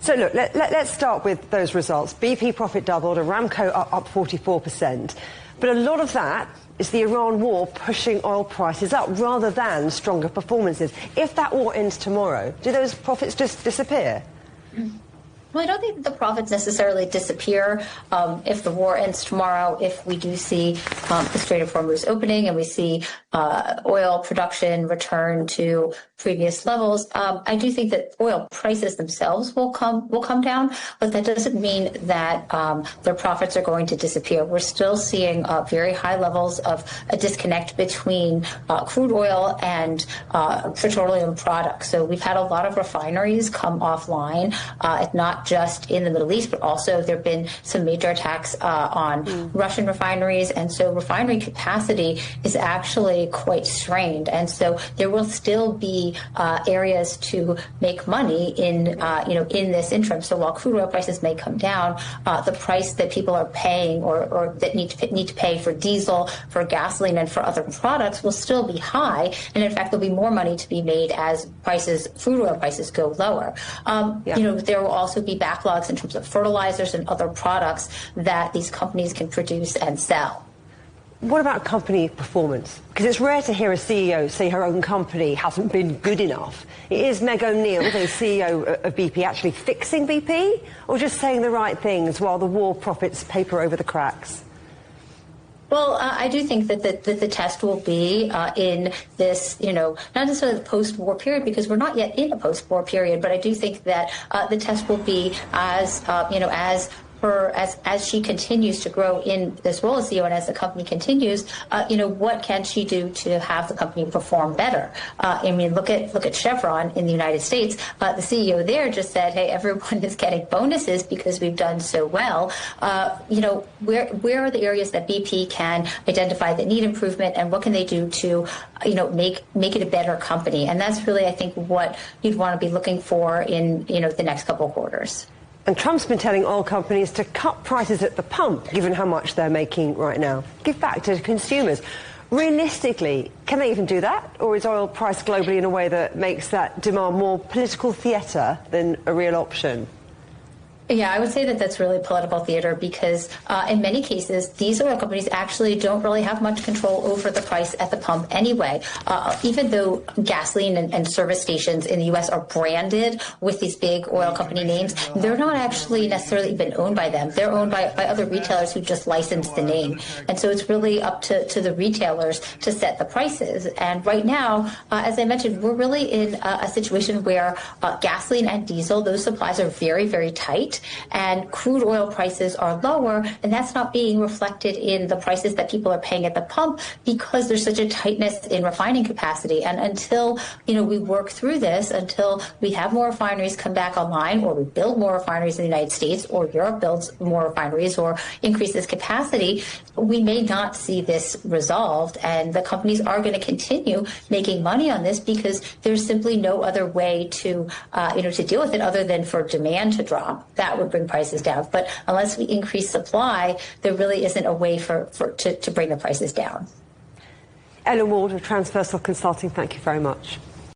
So look, let's start with those results. BP profit doubled, Aramco up 44%. But a lot of that is the Iran war pushing oil prices up rather than stronger performances. If that war ends tomorrow, do those profits just disappear? Well, I don't think the profits necessarily disappear if the war ends tomorrow, if we do see the Strait of Hormuz opening and we see oil production return to previous levels. I do think that oil prices themselves will come down, but that doesn't mean that their profits are going to disappear. We're still seeing very high levels of a disconnect between crude oil and petroleum products. So we've had a lot of refineries come offline, not just in the Middle East, but also there have been some major attacks on Russian refineries. And so refinery capacity is actually quite strained. And so there will still be areas to make money in this interim. So while crude oil prices may come down, the price that people are paying or that need to pay for diesel, for gasoline, and for other products will still be high. And in fact, there'll be more money to be made as crude oil prices go lower. There will also be backlogs in terms of fertilizers and other products that these companies can produce and sell. What about company performance? Because it's rare to hear a CEO say her own company hasn't been good enough. Is Meg O'Neill, the CEO of BP, actually fixing BP, or just saying the right things while the war profits paper over the cracks? Well, I do think that the test will be in this, not necessarily the post-war period, because we're not yet in a post-war period, but I do think that the test will be as she continues to grow in this role as CEO and as the company continues, what can she do to have the company perform better? Look at Chevron in the United States. The CEO there just said, hey, everyone is getting bonuses because we've done so well. Where are the areas that BP can identify that need improvement, and what can they do to, make it a better company? And that's really, I think, what you'd want to be looking for in, the next couple of quarters. And Trump's been telling oil companies to cut prices at the pump, given how much they're making right now. Give back to consumers. Realistically, can they even do that? Or is oil priced globally in a way that makes that demand more political theatre than a real option? Yeah, I would say that that's really political theater because in many cases, these oil companies actually don't really have much control over the price at the pump anyway. Even though gasoline and service stations in the U.S. are branded with these big oil company names, they're not actually necessarily even owned by them. They're owned by other retailers who just license the name. And so it's really up to the retailers to set the prices. And right now, as I mentioned, we're really in a situation where gasoline and diesel, those supplies are very, very tight. And crude oil prices are lower, and that's not being reflected in the prices that people are paying at the pump because there's such a tightness in refining capacity. And until, we work through this, until we have more refineries come back online, or we build more refineries in the United States, or Europe builds more refineries or increases capacity, we may not see this resolved. And the companies are going to continue making money on this because there's simply no other way to deal with it other than for demand to drop. That would bring prices down. But unless we increase supply, there really isn't a way to bring the prices down. Ellen Wald of Transversal Consulting, thank you very much.